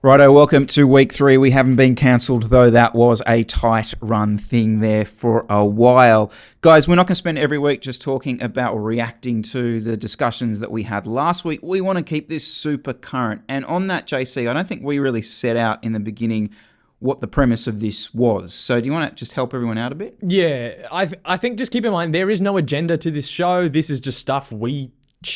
Righto, welcome to week 3. We haven't been cancelled, though that was a tight run thing there for a while. Guys, we're not going to spend every week just talking about reacting to the discussions that we had last week. We want to keep this super current. And on that, JC, I don't think we really set out in the beginning what the premise of this was. So do you want to just help everyone out a bit? Yeah, I think just keep in mind, there is no agenda to this show. This is just stuff we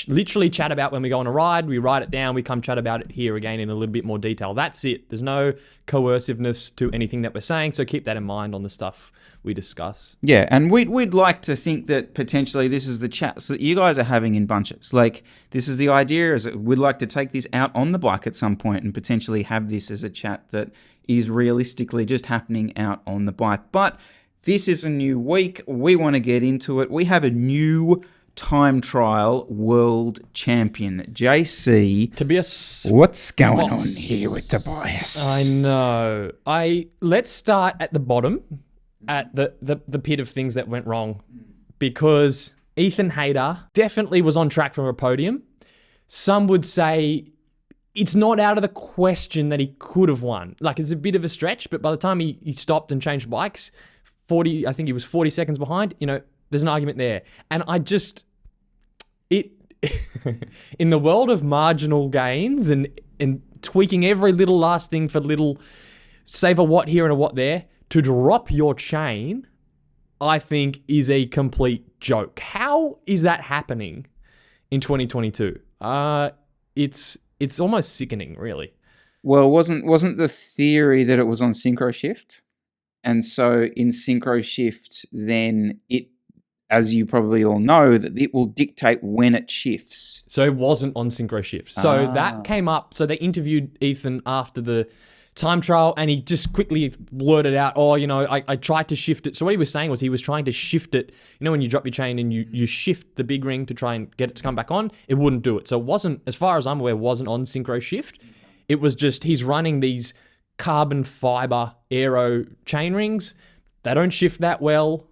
literally chat about when we go on a ride. We write it down. We come chat about it here again in a little bit more detail. That's it. There's no coerciveness to anything that we're saying. So keep that in mind on the stuff we discuss. Yeah, and we'd like to think that potentially this is the chats that you guys are having in bunches. Like, this is the idea, is that we'd like to take this out on the bike at some point and potentially have this as a chat that is realistically just happening out on the bike. But this is a new week. We want to get into it. We have a new time trial world champion, JC. Tobias, what's going on here with Tobias? I know. Let's start at the bottom, at the pit of things that went wrong, because Ethan Hayter definitely was on track for a podium. Some would say it's not out of the question that he could have won. Like, it's a bit of a stretch, but by the time he stopped and changed bikes, I think he was 40 seconds behind, there's an argument there. And in the world of marginal gains and tweaking every little last thing for little, save a watt here and a watt there, to drop your chain, I think is a complete joke. How is that happening in 2022? It's almost sickening, really. Well, wasn't the theory that it was on synchro shift? And so in synchro shift, then it, as you probably all know, that it will dictate when it shifts. So it wasn't on synchro shift. So that came up. So they interviewed Ethan after the time trial, and he just quickly blurted out, I tried to shift it. So what he was saying was he was trying to shift it. When you drop your chain and you shift the big ring to try and get it to come back on, it wouldn't do it. So it wasn't, as far as I'm aware, wasn't on synchro shift. It was just he's running these carbon fiber aero chain rings. They don't shift that well,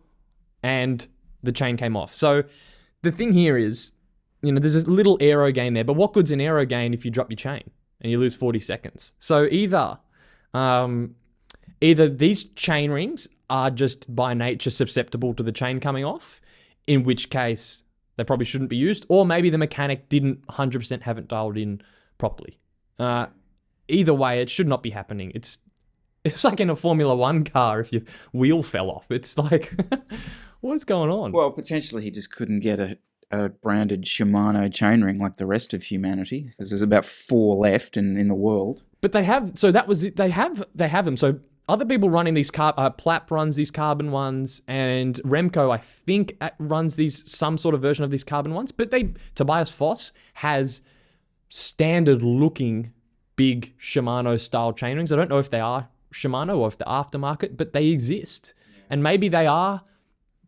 and the chain came off. So the thing here is, there's a little aero gain there, but what good's an aero gain if you drop your chain and you lose 40 seconds? So either these chain rings are just by nature susceptible to the chain coming off, in which case they probably shouldn't be used, or maybe the mechanic didn't 100% have it dialed in properly. Either way, it should not be happening. It's like in a Formula One car if your wheel fell off. It's like, what's going on? Well, potentially he just couldn't get a branded Shimano chainring like the rest of humanity, because there's about 4 left in the world. But they have, so that was it. They have them. So other people running these Plap runs these carbon ones, and Remco, I think, runs some sort of version of these carbon ones. But Tobias Foss has standard looking big Shimano style chainrings. I don't know if they are Shimano or if they're aftermarket, but they exist. And maybe they are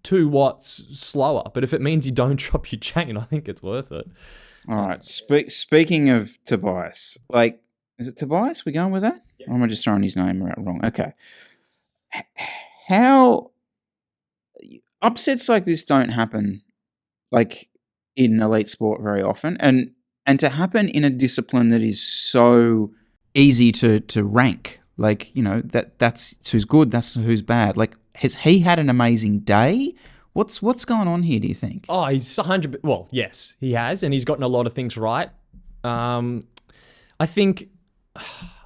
2 watts slower, but if it means you don't drop your chain, I think it's worth it. All right. Speaking of Tobias, is it Tobias? We going with that? Yeah. Or am I just throwing his name out wrong? Okay. How upsets like this don't happen in elite sport very often, and to happen in a discipline that is so easy to rank. That's who's good, that's who's bad. Has he had an amazing day? What's going on here, do you think? Oh, he's 100. Well, yes, he has, and he's gotten a lot of things right. I think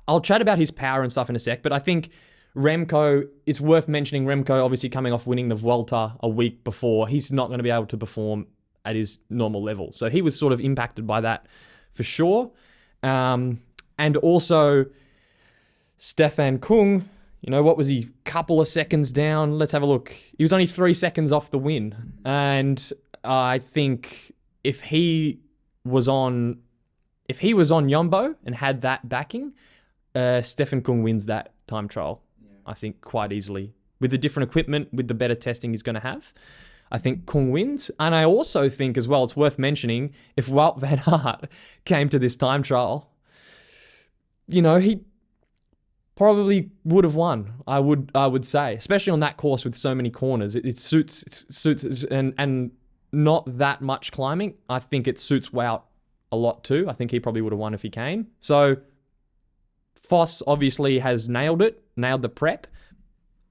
I'll chat about his power and stuff in a sec, but I think Remco, it's worth mentioning Remco obviously coming off winning the Vuelta a week before. He's not going to be able to perform at his normal level. So he was sort of impacted by that for sure. And also Stefan Kung, what was he? Couple of seconds down. Let's have a look. He was only 3 seconds off the win. And I think if he was on Yombo and had that backing, Stefan Kung wins that time trial, I think, quite easily. With the different equipment, with the better testing he's going to have, I think Kung wins. And I also think as well, it's worth mentioning, if Wout van Aert came to this time trial, he probably would have won. I would say, especially on that course with so many corners, it suits and not that much climbing. I think it suits Wout a lot too. I think he probably would have won if he came. So Foss obviously has nailed the prep,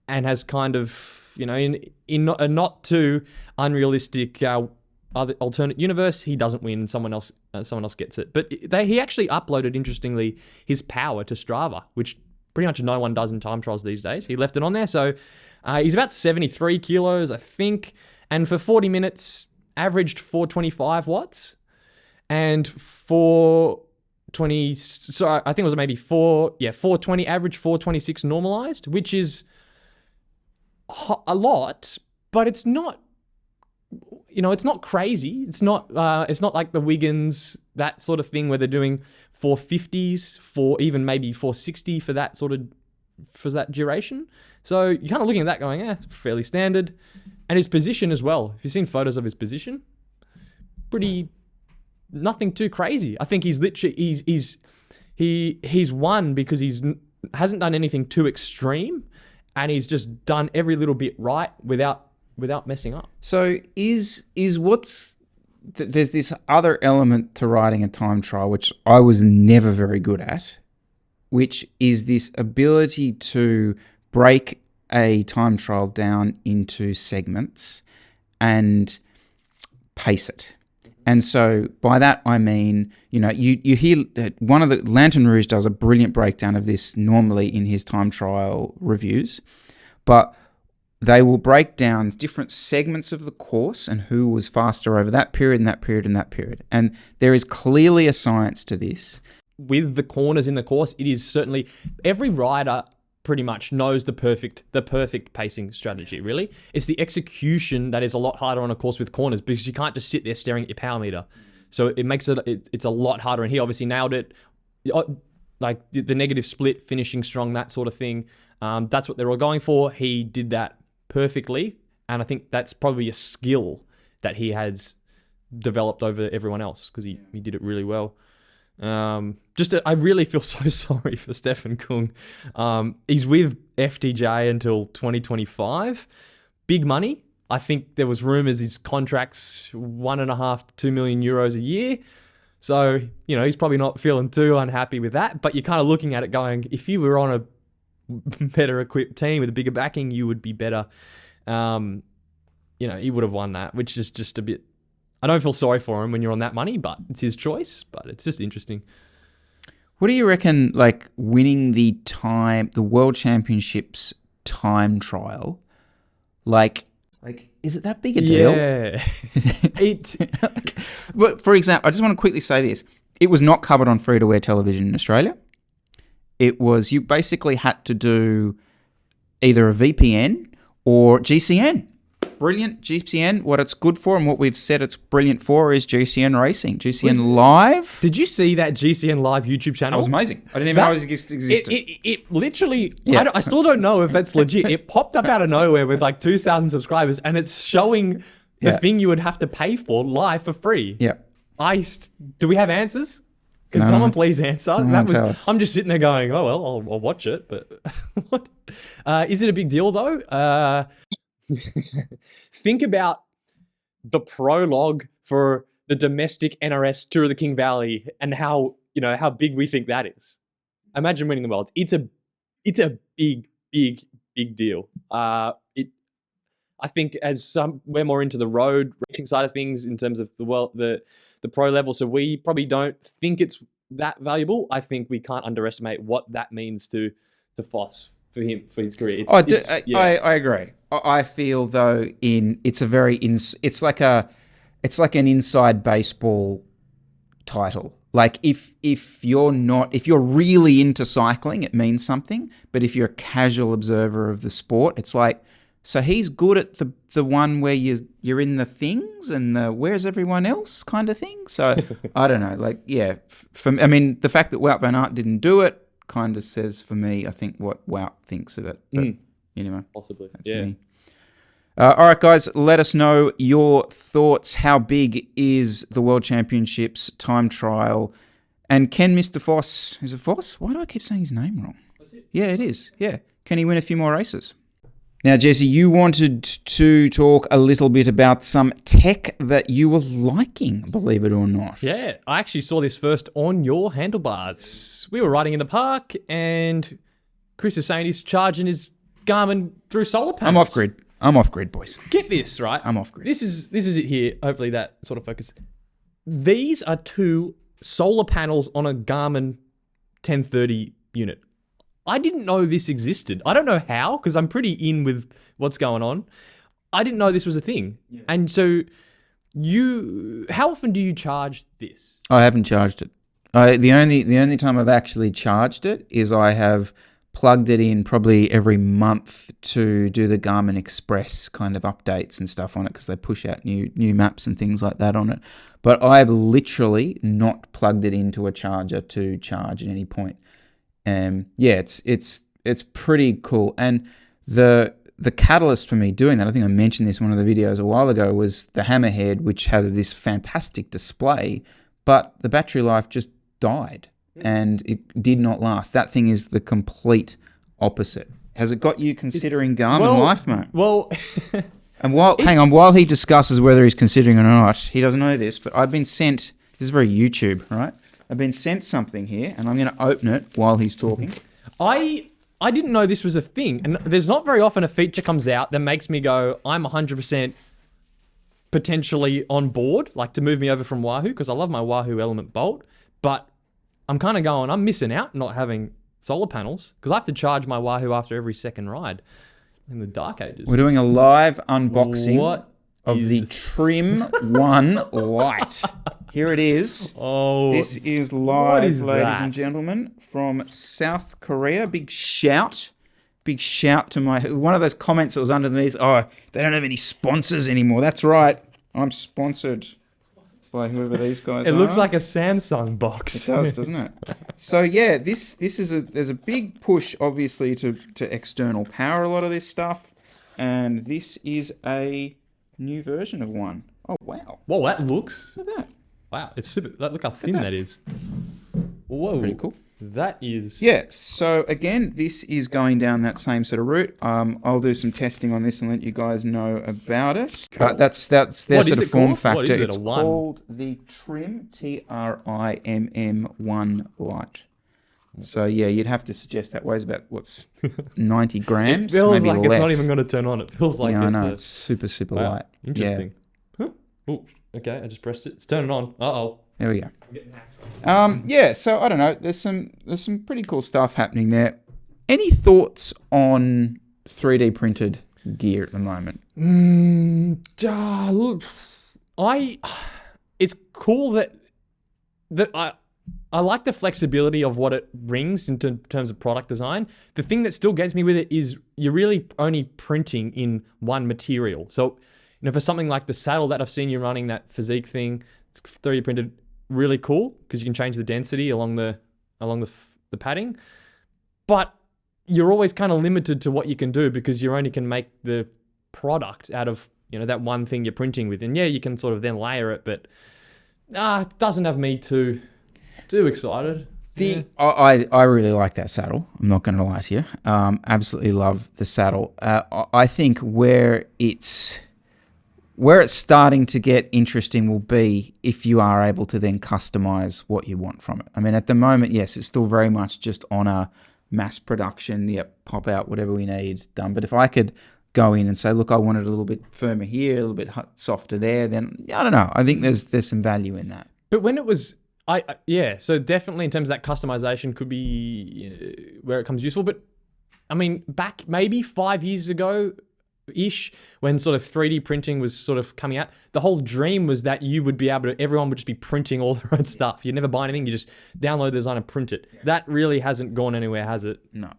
and has kind of, in a not too unrealistic other alternate universe, he doesn't win, someone else gets it. But he actually uploaded, interestingly, his power to Strava, which pretty much no one does in time trials these days. He left it on there, so he's about 73 kilos, I think, and for 40 minutes averaged 425 watts, and 420. So I think it was maybe 420 average, 426 normalized, which is a lot, but it's not. It's not crazy. It's not like the Wiggins, that sort of thing, where they're doing 450s, for even maybe 460 for that duration. So you're kind of looking at that going, it's fairly standard. And his position as well. If you've seen photos of his position, nothing too crazy. I think he's literally, he's won because hasn't done anything too extreme, and he's just done every little bit right without messing up. So there's this other element to riding a time trial, which I was never very good at, which is this ability to break a time trial down into segments and pace it. And so by that, I mean, you hear that one of the Lantern Rouge does a brilliant breakdown of this normally in his time trial reviews, but they will break down different segments of the course and who was faster over that period and that period and that period. And there is clearly a science to this. With the corners in the course, it is certainly, every rider pretty much knows the perfect pacing strategy, really. It's the execution that is a lot harder on a course with corners, because you can't just sit there staring at your power meter. So it makes it's a lot harder. And he obviously nailed it. Like the negative split, finishing strong, that sort of thing. That's what they're all going for. He did that perfectly, and I think that's probably a skill that he has developed over everyone else, because he did it really well. I really feel so sorry for Stefan Kung. He's with FTJ until 2025. Big money. I think there was rumors his contract's 1.5 to 2 million euros a year. So, he's probably not feeling too unhappy with that, but you're kind of looking at it going, if you were on a better equipped team with a bigger backing, you would be better. He would have won that, which is just a bit, I don't feel sorry for him when you're on that money, but it's his choice. But it's just interesting. What do you reckon, like, winning the World Championships time trial, like is it that big a deal? Yeah. But for example, I just want to quickly say this. It was not covered on free-to-air television in Australia. It was, you basically had to do either a VPN or GCN. Brilliant GCN. What it's good for and what we've said it's brilliant for is GCN racing. GCN Live. Did you see that GCN Live YouTube channel? That was amazing. I didn't even know it existed. It literally, I still don't know if that's legit. It popped up out of nowhere with like 2,000 subscribers, and it's showing the thing you would have to pay for live for free. Yeah. Do we have answers? Can someone please answer? I'm just sitting there going, oh, well, I'll watch it. But what? Is it a big deal, though? Think about the prologue for the domestic NRS Tour of the King Valley and how big we think that is. Imagine winning the world. It's a big, big, big deal. I think as we're more into the road racing side of things in terms of the pro level, so we probably don't think it's that valuable. I think we can't underestimate what that means to Foss for his career. I agree. I feel though it's like an inside baseball title. Like if you're really into cycling, it means something. But if you're a casual observer of the sport, it's like, so he's good at the one where you're in the things and the where's everyone else kind of thing. So I don't know. Like, yeah, the fact that Wout van Aert didn't do it kind of says for me, I think, what Wout thinks of it. But anyway, possibly, that's me. All right, guys, let us know your thoughts. How big is the World Championships time trial? And can Mr. Foss, is it Foss? Why do I keep saying his name wrong? That's it. Yeah, it is. Yeah. Can he win a few more races? Now, Jesse, you wanted to talk a little bit about some tech that you were liking, believe it or not. Yeah, I actually saw this first on your handlebars. We were riding in the park, and Chris is saying he's charging his Garmin through solar panels. I'm off grid, boys. Get this, right? I'm off grid. This is it here. Hopefully that sort of focus. These are 2 solar panels on a Garmin 1030 unit. I didn't know this existed. I don't know how, because I'm pretty in with what's going on. I didn't know this was a thing. Yeah. And so how often do you charge this? I haven't charged it. The only time I've actually charged it is I have plugged it in probably every month to do the Garmin Express kind of updates and stuff on it, because they push out new maps and things like that on it. But I've literally not plugged it into a charger to charge at any point. Yeah, it's pretty cool. And the catalyst for me doing that, I think I mentioned this in one of the videos a while ago, was the Hammerhead, which had this fantastic display, but the battery life just died and it did not last. That thing is the complete opposite. Has it got you considering Garmin life, mate? Well, and while he discusses whether he's considering it or not, he doesn't know this, but I've been sent, this is very YouTube, right? I've been sent something here, and I'm going to open it while he's talking. I didn't know this was a thing, and there's not very often a feature comes out that makes me go, I'm 100% potentially on board, like to move me over from Wahoo, because I love my Wahoo Element Bolt, but I'm kind of going, I'm missing out not having solar panels, because I have to charge my Wahoo after every second ride in the dark ages. We're doing a live unboxing of the Trim 1 Lite. Here it is. Oh, this is live, ladies that? and gentlemen, from South Korea. Big shout to one of those comments that was underneath. Oh, they don't have any sponsors anymore. That's right. I'm sponsored by whoever these guys are. It looks like a Samsung box. It does, doesn't it? So yeah, this is there's a big push, obviously, to external power a lot of this stuff, and this is a new version of one. Oh wow! Whoa, that looks. Look at that. Wow, it's super. Look how thin that is. Whoa, pretty cool. That is. Yeah. So again, this is going down that same sort of route. I'll do some testing on this and let you guys know about it. But that's their sort of form factor. What is it? It's called the Trim TRIMM 1 Lite. So yeah, you'd have to suggest that weighs about 90 grams. It feels maybe like less. It's not even going to turn on. It feels like it's super wow, light. Interesting. Yeah. Huh? Oh, okay. I just pressed it. It's turning on. Uh-oh. There we go. Yeah, so I don't know. There's some pretty cool stuff happening there. Any thoughts on 3D printed gear at the moment? Look, it's cool that I like the flexibility of what it brings in terms of product design. The thing that still gets me with it is you're really only printing in one material. So, for something like the saddle that I've seen you running, that physique thing, it's 3D printed, really cool because you can change the density along the padding. But you're always kind of limited to what you can do because you only can make the product out of that one thing you're printing with. And yeah, you can sort of then layer it, but it doesn't have me too excited. I really like that saddle. I'm not going to lie to you. Absolutely love the saddle. I think where it's starting to get interesting will be if you are able to then customize what you want from it. I mean, at the moment, yes, it's still very much just on a mass production. Yep, pop out whatever we need done. But if I could go in and say, look, I want it a little bit firmer here, a little bit softer there, then I don't know. I think there's some value in that. But when it was, so definitely in terms of that customization could be where it comes useful. But I mean, back maybe 5 years ago, ish, when sort of 3D printing was sort of coming out, the whole dream was that you would be able to, everyone would just be printing all their own stuff. You'd never buy anything, you just download the design and print it. Yeah. That really hasn't gone anywhere, has it? No.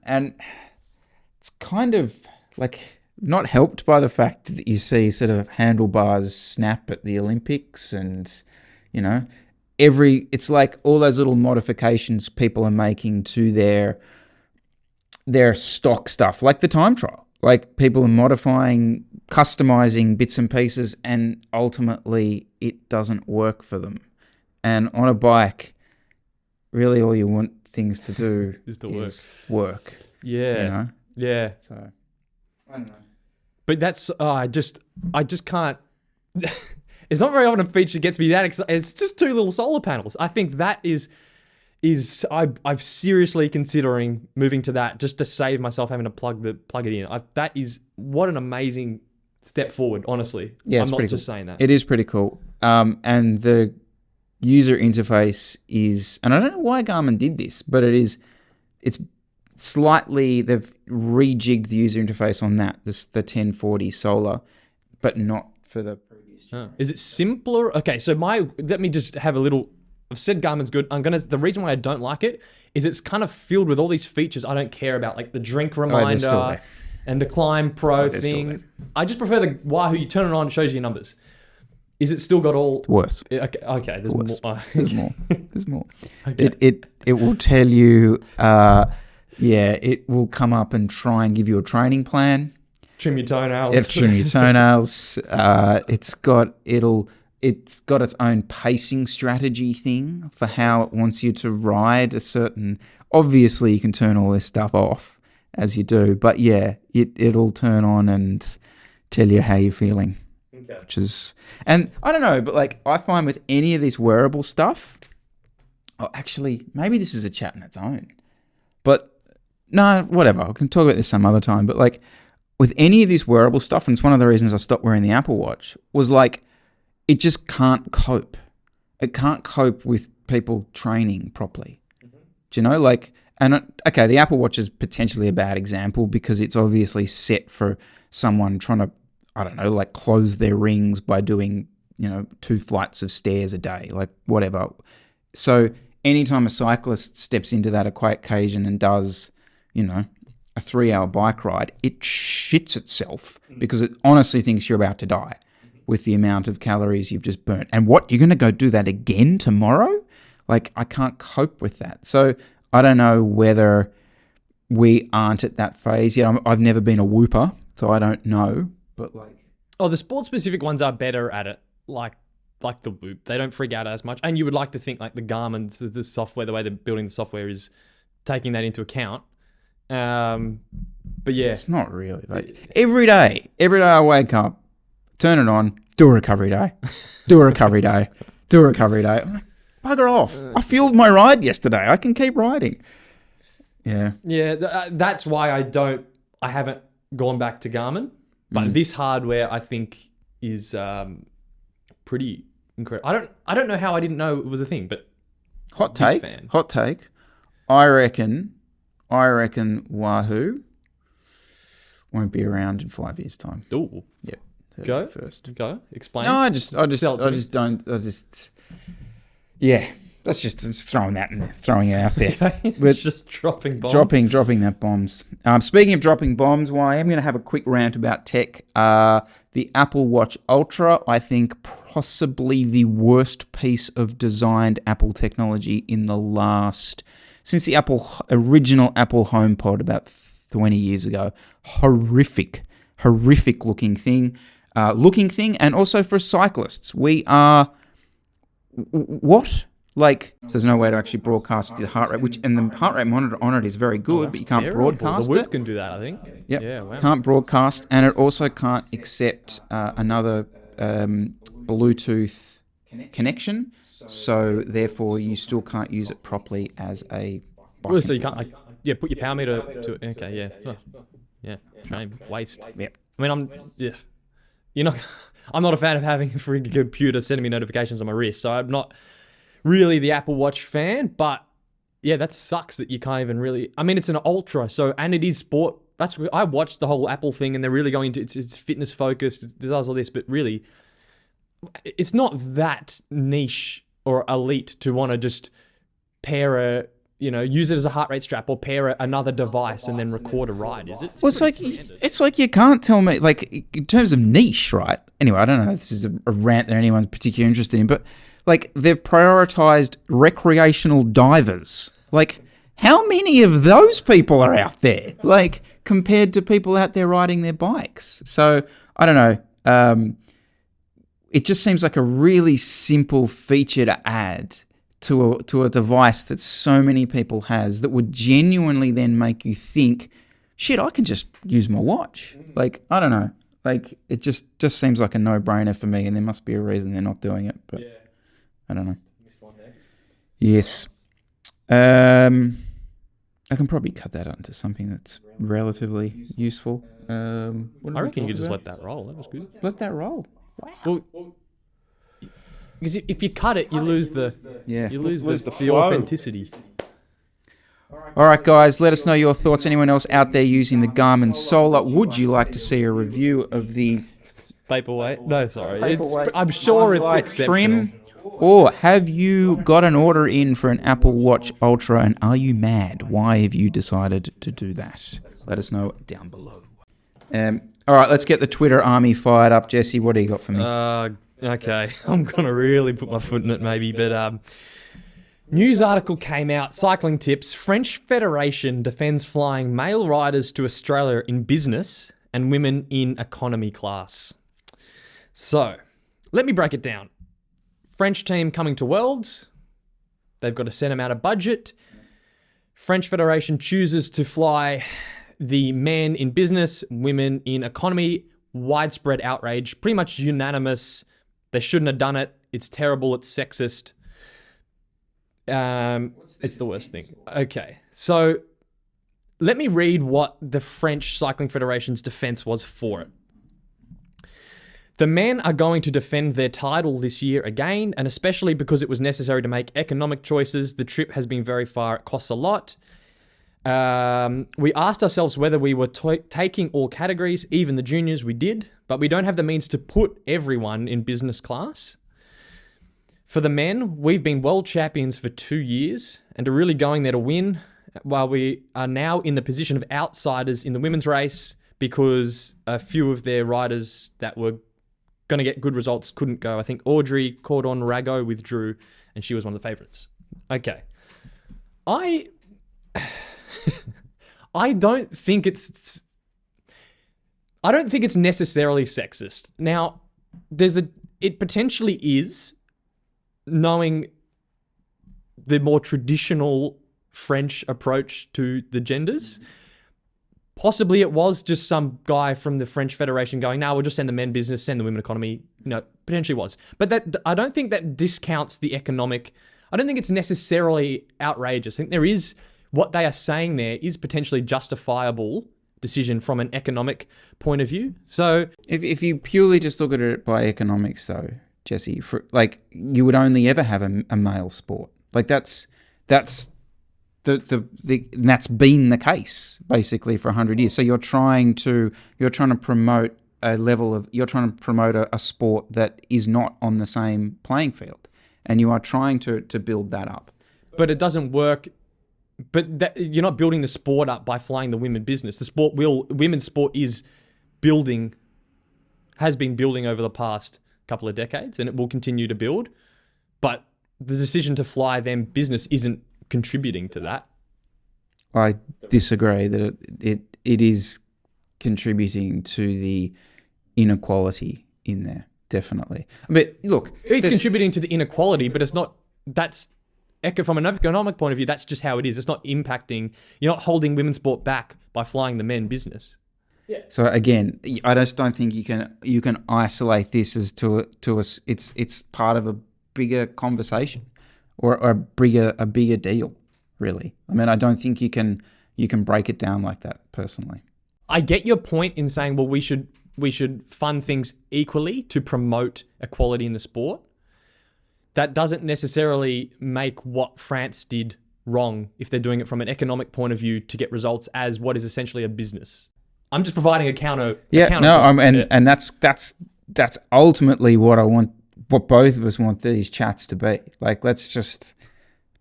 And it's kind of like not helped by the fact that you see sort of handlebars snap at the Olympics and, it's like all those little modifications people are making to their stock stuff, like the time trial. Like people are modifying, customizing bits and pieces, and ultimately it doesn't work for them. And on a bike, really all you want things to do is work. Yeah. Yeah. So I don't know. But that's I just can't. It's not very often a feature that gets me that excited. It's just 2 little solar panels. I think that is I'm seriously considering moving to that just to save myself having to plug it in. That is what an amazing step forward. Honestly, Yeah, I'm not just saying that. It is pretty cool. And the user interface is, and I don't know why Garmin did this, but it's slightly, they've rejigged the user interface on that, the 1040 solar, but not for the previous generation. Is it simpler? Okay, so let me just have a little. I've said Garmin's good. The reason why I don't like it is it's kind of filled with all these features I don't care about, like the drink reminder and the Climb Pro thing. I just prefer the Wahoo. You turn it on, it shows you your numbers. Is it still got all worse? Okay, there's more. There's more. There's more. Okay. It will tell you. It will come up and try and give you a training plan. Trim your toenails. Trim your toenails. It's got its own pacing strategy thing for how it wants you to ride a certain. Obviously, you can turn all this stuff off as you do, but yeah, it'll turn on and tell you how you're feeling. Okay. Which is, and I don't know, but like I find with any of this wearable stuff, actually, maybe this is a chat on its own, but no, whatever. I can talk about this some other time. But like with any of this wearable stuff, and it's one of the reasons I stopped wearing the Apple Watch, was like it just can't cope. It can't cope with people training properly. Mm-hmm. Do you know, like, and okay, the Apple Watch is potentially a bad example because it's obviously set for someone trying to, I don't know, like close their rings by doing, 2 flights of stairs a day, like whatever. So anytime a cyclist steps into that occasion and does, a 3-hour bike ride, it shits itself because it honestly thinks you're about to die with the amount of calories you've just burnt. And what, you're going to go do that again tomorrow? Like, I can't cope with that. So I don't know whether we aren't at that phase yet. I've never been a whooper, so I don't know. But like, the sport-specific ones are better at it, like the Whoop. They don't freak out as much. And you would like to think like the Garmin's, the software, the way they're building the software is taking that into account. But yeah. It's not really. Like every day I wake up, turn it on, do a recovery day, do a recovery day, do a recovery day. I'm like, bugger off. I fueled my ride yesterday. I can keep riding. Yeah. Yeah, that's why I haven't gone back to Garmin. But this hardware, I think, is pretty incredible. I don't know how I didn't know it was a thing, but hot take. I reckon Wahoo won't be around in 5 years' time. Ooh. Yep. Go first. Go. Explain. No, I just don't. Yeah. That's just throwing it out there. It's just dropping bombs. Dropping that bombs. Speaking of dropping bombs, I am going to have a quick rant about tech. The Apple Watch Ultra, I think possibly the worst piece of designed Apple technology since the original Apple HomePod about 20 years ago. Horrific looking thing. And also for cyclists. We are... What? Like, so there's no way to actually broadcast the heart rate, and the heart rate monitor on it is very good, but you can't broadcast it. The Whoop it. can do that, I think. Yep. Yeah, wow. Can't broadcast, and it also can't accept another Bluetooth connection, so therefore you still can't use it properly as a bike. So you can't, put your power meter to it. Okay, yeah. Oh, yeah, shame. Waste. Yep. I mean, I'm not a fan of having a freaking computer sending me notifications on my wrist, so I'm not really the Apple Watch fan, but yeah, that sucks that you can't even really... I mean, it's an Ultra, and it is sport. I watched the whole Apple thing, and they're really going into... It's fitness focused, it does all this, but really, it's not that niche or elite to want to just pair use it as a heart rate strap or pair another device and then record a ride, is it? Well, it's like you can't tell me, like, in terms of niche, right? Anyway, I don't know if this is a rant that anyone's particularly interested in, but like they've prioritized recreational divers. Like, how many of those people are out there? Like, compared to people out there riding their bikes. So, I don't know. It just seems like a really simple feature to add to a device that so many people has that would genuinely then make you think, shit, I can just use my watch. Like, I don't know. Like, it just seems like a no-brainer for me, and there must be a reason they're not doing it. But I don't know. Missed one there. Yes. I can probably cut that onto something that's relatively useful. I reckon you could just let that roll. That was good. Let that roll. Well, because if you cut it, you lose the the authenticity. All right, guys, let us know your thoughts. Anyone else out there using the Garmin Solar? Would you like to see a review of the Paperweight? No, sorry. Paperweight I'm sure it's Light exceptional. trim? Or have you got an order in for an Apple Watch Ultra, and are you mad? Why have you decided to do that? Let us know down below. All right, let's get the Twitter army fired up. Jesse, what do you got for me? Okay. I'm going to really put my foot in it maybe, but news article came out, cycling tips. French Federation defends flying male riders to Australia in business and women in economy class. So, let me break it down. French team coming to Worlds. They've got a set amount of budget. French Federation chooses to fly the men in business, women in economy. Widespread outrage, pretty much unanimous. They shouldn't have done it. It's terrible. It's sexist. It's the worst thing. Okay, so let me read what the French Cycling Federation's defense was for it. The men are going to defend their title this year again, and especially because it was necessary to make economic choices. The trip has been very far. It costs a lot. We asked ourselves whether we were taking all categories, even the juniors. We did, but we don't have the means to put everyone in business class. For the men, we've been world champions for 2 years and are really going there to win, while we are now in the position of outsiders in the women's race because a few of their riders that were going to get good results couldn't go. I think Audrey Cordon-Rago withdrew, and she was one of the favourites. Okay. I don't think it's necessarily sexist. Now, it potentially is, knowing the more traditional French approach to the genders. Possibly it was just some guy from the French Federation going, no, we'll just send the men business, send the women economy. Potentially was. But that, I don't think that discounts the economic. I don't think it's necessarily outrageous. I think there is, what they are saying there is potentially justifiable decision from an economic point of view. So if you purely just look at it by economics, though, Jesse, you would only ever have a male sport. Like that's that's been the case basically for 100 years. So you're trying to promote a sport that is not on the same playing field, and you are trying to build that up. But it doesn't work. But you're not building the sport up by flying the women business. Women's sport has been building over the past couple of decades, and it will continue to build. But the decision to fly them business isn't contributing to that. I disagree that it is contributing to the inequality in there, definitely. But look, it's contributing to the inequality, but it's not. From an economic point of view, that's just how it is. It's not impacting. You're not holding women's sport back by flying the men business. Yeah. So again, I just don't think you can isolate this as to us. It's part of a bigger conversation or a bigger deal, really. I mean, I don't think you can break it down like that, personally. I get your point in saying, well, we should fund things equally to promote equality in the sport. That doesn't necessarily make what France did wrong if they're doing it from an economic point of view to get results as what is essentially a business. I'm just providing a counter. And that's ultimately what I want. What both of us want these chats to be. Like, let's just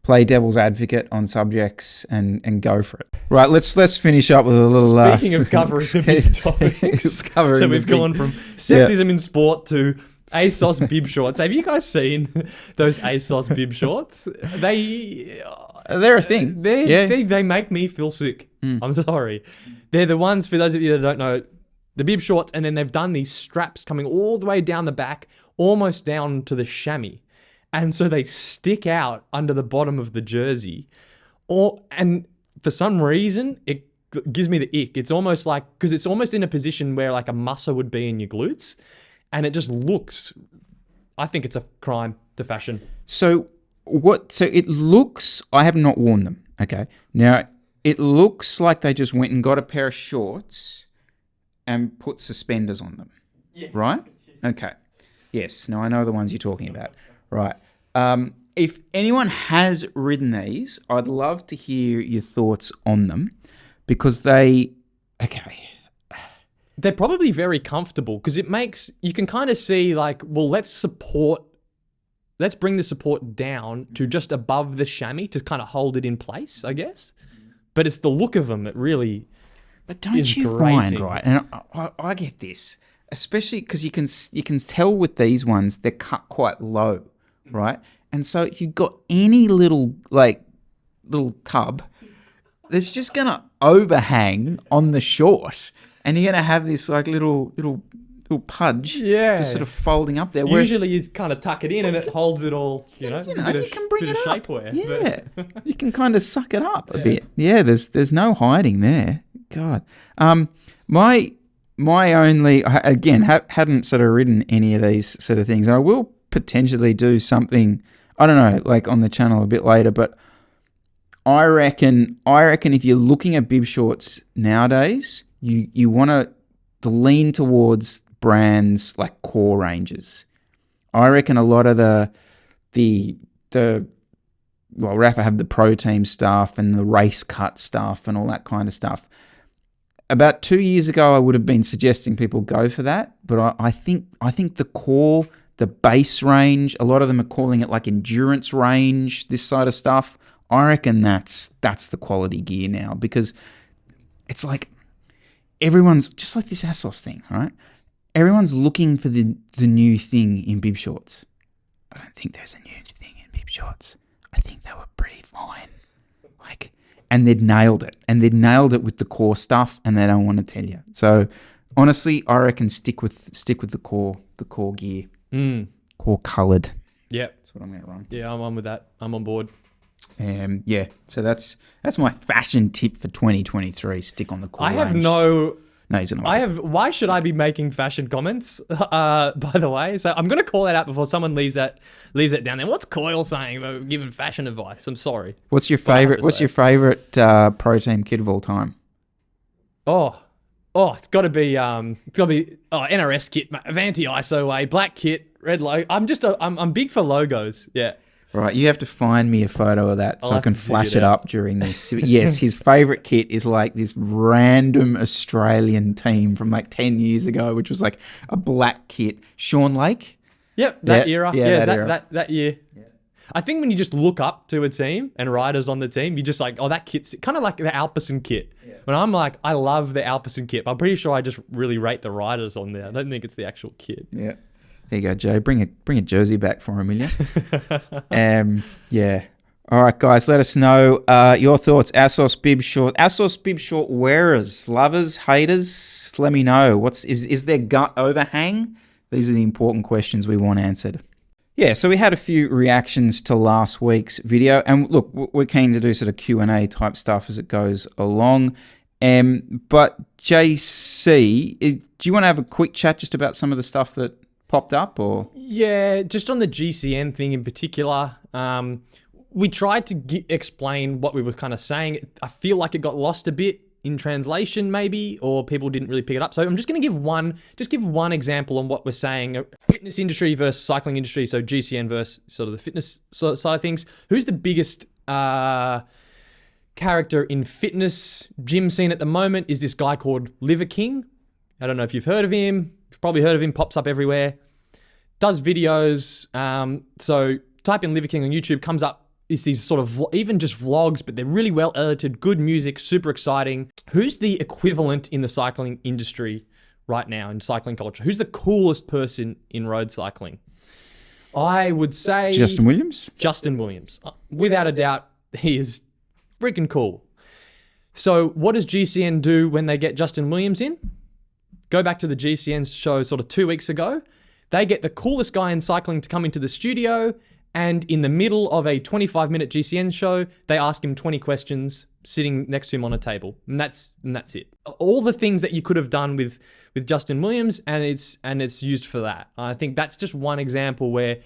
play devil's advocate on subjects and go for it. Right, let's finish up with a little. Speaking of covering the big topics, so we've gone from sexism in sport to ASOS bib shorts. Have you guys seen those ASOS bib shorts? They're a thing. They make me feel sick. I'm sorry. They're the ones, for those of you that don't know, the bib shorts, and then they've done these straps coming all the way down the back, almost down to the chamois. And so they stick out under the bottom of the jersey. And for some reason, it gives me the ick. It's almost like, because it's almost in a position where like a muscle would be in your glutes, and it just looks, I think it's a crime to fashion. So it looks, I have not worn them, okay? Now, it looks like they just went and got a pair of shorts and put suspenders on them, right? Okay. Yes, now I know the ones you're talking about. Right. If anyone has ridden these, I'd love to hear your thoughts on them, because they're probably very comfortable, because it makes, you can kind of see like, well, let's bring the support down to just above the chamois to kind of hold it in place, I guess. But it's the look of them that really But don't you find, right, and I get this, especially because you can tell with these ones, they're cut quite low, right? And so if you've got any little tub, there's just going to overhang on the short, and you're going to have this like little pudge just sort of folding up there. Usually you kind of tuck it in and it holds it all, you can bring it up. Shapewear. Yeah, you can kind of suck it up a bit. Yeah, there's no hiding there. God. My only, again, hadn't sort of ridden any of these sort of things. I will potentially do something, I don't know, like on the channel a bit later, but I reckon if you're looking at bib shorts nowadays, you want to lean towards brands like core ranges. I reckon a lot of Rafa have the Pro Team stuff and the race cut stuff and all that kind of stuff. About 2 years ago, I would have been suggesting people go for that, but I think the core, the base range, a lot of them are calling it like endurance range, this sort of stuff. I reckon that's the quality gear now, because it's like everyone's just like this ASOS thing, right? Everyone's looking for the new thing in bib shorts. I don't think there's a new thing in bib shorts. I think they were pretty fine. And they'd nailed it. And they'd nailed it with the core stuff, and they don't want to tell you. So honestly, I reckon stick with the core gear. Core coloured. Yeah. That's what I'm going to run. Yeah, I'm on with that. I'm on board. Yeah. So that's my fashion tip for 2023. Stick on the core range. Why should I be making fashion comments, by the way? So I'm going to call that out before someone leaves that down there. What's Coyle saying about giving fashion advice? I'm sorry. What's your favorite Pro Team kit of all time? It's got to be NRS kit, Avanti ISO way, black kit, red logo. I'm big for logos. Yeah. Right, you have to find me a photo of that so I can flash it up during this. Yes, his favourite kit is like this random Australian team from like 10 years ago, which was like a black kit. Sean Lake? Yep, that era. Yeah, that era. That year. Yeah. I think when you just look up to a team and riders on the team, you just like, that kit's kind of like the Alpecin kit. Yeah. When I'm like, I love the Alpecin kit. I'm pretty sure I just really rate the riders on there. I don't think it's the actual kit. Yeah. There you go, Joe. Bring a jersey back for him, will you? Yeah. All right, guys. Let us know your thoughts. ASOS bib short wearers, lovers, haters. Let me know. Is there gut overhang? These are the important questions we want answered. Yeah. So we had a few reactions to last week's video, and look, we're keen to do sort of Q&A type stuff as it goes along. But JC, do you want to have a quick chat just about some of the stuff that popped up, or? Yeah, just on the GCN thing in particular, we tried to explain what we were kind of saying. I feel like it got lost a bit in translation maybe, or people didn't really pick it up. So I'm just going to give one example on what we're saying. Fitness industry versus cycling industry. So GCN versus sort of the fitness side of things. Who's the biggest character in fitness gym scene at the moment is this guy called Liver King. I don't know if you've heard of him. You've probably heard of him, pops up everywhere. Does videos. So type in Liver King on YouTube, comes up. It's these sort of even just vlogs, but they're really well edited, good music, super exciting. Who's the equivalent in the cycling industry right now, in cycling culture? Who's the coolest person in road cycling? I would say Justin Williams. Justin Williams. Without a doubt, he is freaking cool. So what does GCN do when they get Justin Williams in? Go back to the GCN show sort of 2 weeks ago. They get the coolest guy in cycling to come into the studio And in the middle of a 25-minute GCN show, they ask him 20 questions sitting next to him on a table. And that's it. All the things that you could have done with Justin Williams, and it's used for that. I think that's just one example where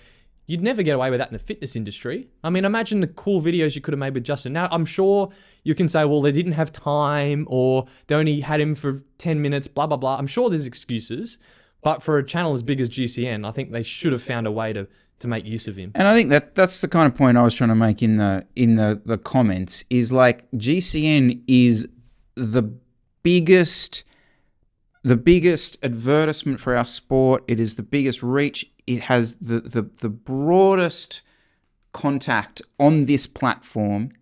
you'd never get away with that in the fitness industry. I mean, imagine the cool videos you could have made with Justin. Now, I'm sure you can say, well, they didn't have time, or they only had him for 10 minutes, blah, blah, blah. I'm sure there's excuses. But for a channel as big as GCN, I think they should have found a way to make use of him. And I think that's the kind of point I was trying to make in the comments, is like GCN is the biggest advertisement for our sport. It is the biggest reach. It has the broadest contact on this platform.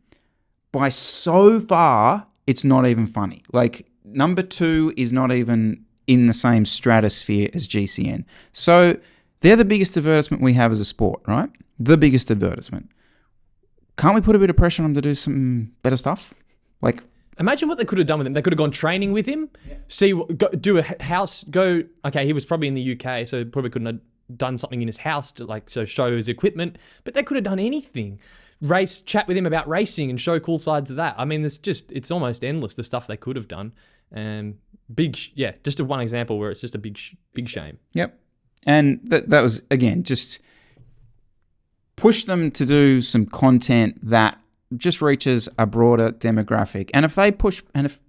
By so far, it's not even funny. Like, number 2 is not even in the same stratosphere as GCN. So they're the biggest advertisement we have as a sport, right? The biggest advertisement. Can't we put a bit of pressure on them to do some better stuff? Like, imagine what they could have done with him. They could have gone training with him, do a house, okay, he was probably in the UK, so probably couldn't have done something in his house to show his equipment, but they could have done anything. Chat with him about racing and show cool sides of that. I mean, it's almost endless, the stuff they could have done. Just one example where it's just a big shame. Yep. And that was, again, just push them to do some content that just reaches a broader demographic. And if they push, why don't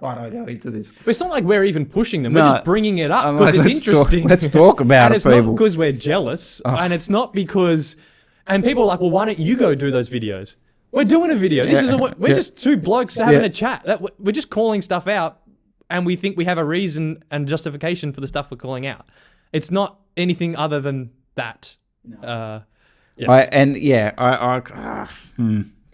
I go into this? It's not like we're even pushing them. We're just bringing it up because it's interesting. Let's talk about and it, it's people. not because we're jealous, and it's not because... And people are like, well, why don't you go do those videos? We're doing a video. We're just two blokes having a chat. We're just calling stuff out, and we think we have a reason and justification for the stuff we're calling out. It's not anything other than that. No. Go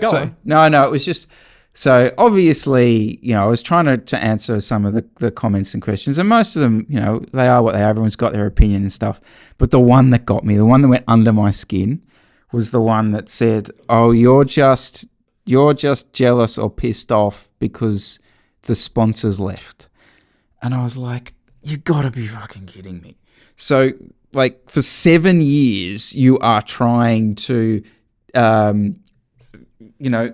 on. No, it was just... So obviously, I was trying to answer some of the comments and questions, and most of them, they are what they are. Everyone's got their opinion and stuff. But the one that got me, the one that went under my skin, was the one that said, "Oh, you're just jealous or pissed off because the sponsors left." And I was like, "You gotta be fucking kidding me!" So, like, for 7 years, you are trying to,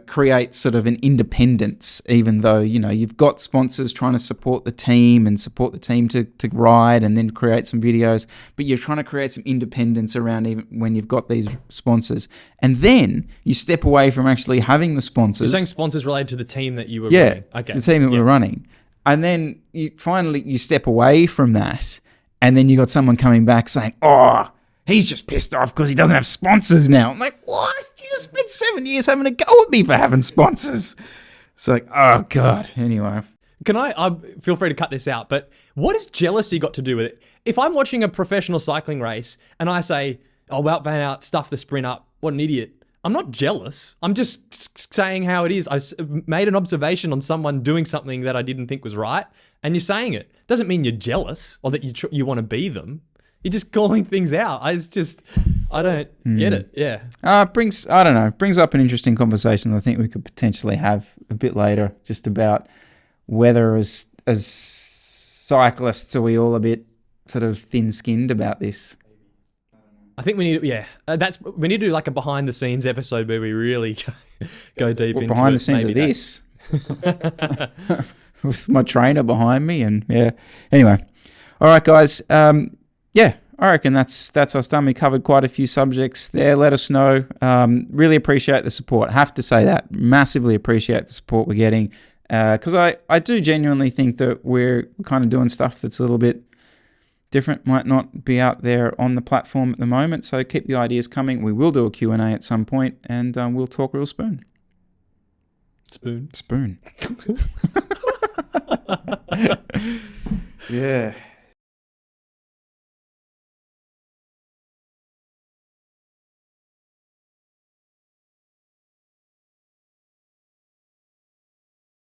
create sort of an independence, even though, you've got sponsors trying to support the team to ride and then create some videos, but you're trying to create some independence around even when you've got these sponsors. And then you step away from actually having the sponsors. You're saying sponsors related to the team that you were running? Okay. The team that we're running. And then you step away from that, and then you got someone coming back saying, "Oh, he's just pissed off because he doesn't have sponsors now." I'm like, what? You just spent 7 years having a go at me for having sponsors. It's like, oh, God. Anyway. Can I feel free to cut this out, but what has jealousy got to do with it? If I'm watching a professional cycling race and I say, "Oh, Wout van Aert stuffed the sprint up, what an idiot," I'm not jealous. I'm just saying how it is. I made an observation on someone doing something that I didn't think was right, and you're saying it. Doesn't mean you're jealous or that you want to be them. You're just calling things out. I don't get it. Yeah. Brings up an interesting conversation that I think we could potentially have a bit later, just about whether as cyclists are we all a bit sort of thin-skinned about this. I think we need to do like a behind the scenes episode where we really go deep into behind the scenes of this. With my trainer behind me, and Anyway. All right, guys. I reckon that's us done. We covered quite a few subjects there. Let us know. Really appreciate the support. I have to say that. Massively appreciate the support we're getting. Because I do genuinely think that we're kind of doing stuff that's a little bit different, might not be out there on the platform at the moment. So keep the ideas coming. We will do a Q&A at some point, and we'll talk real spoon. Spoon. Yeah.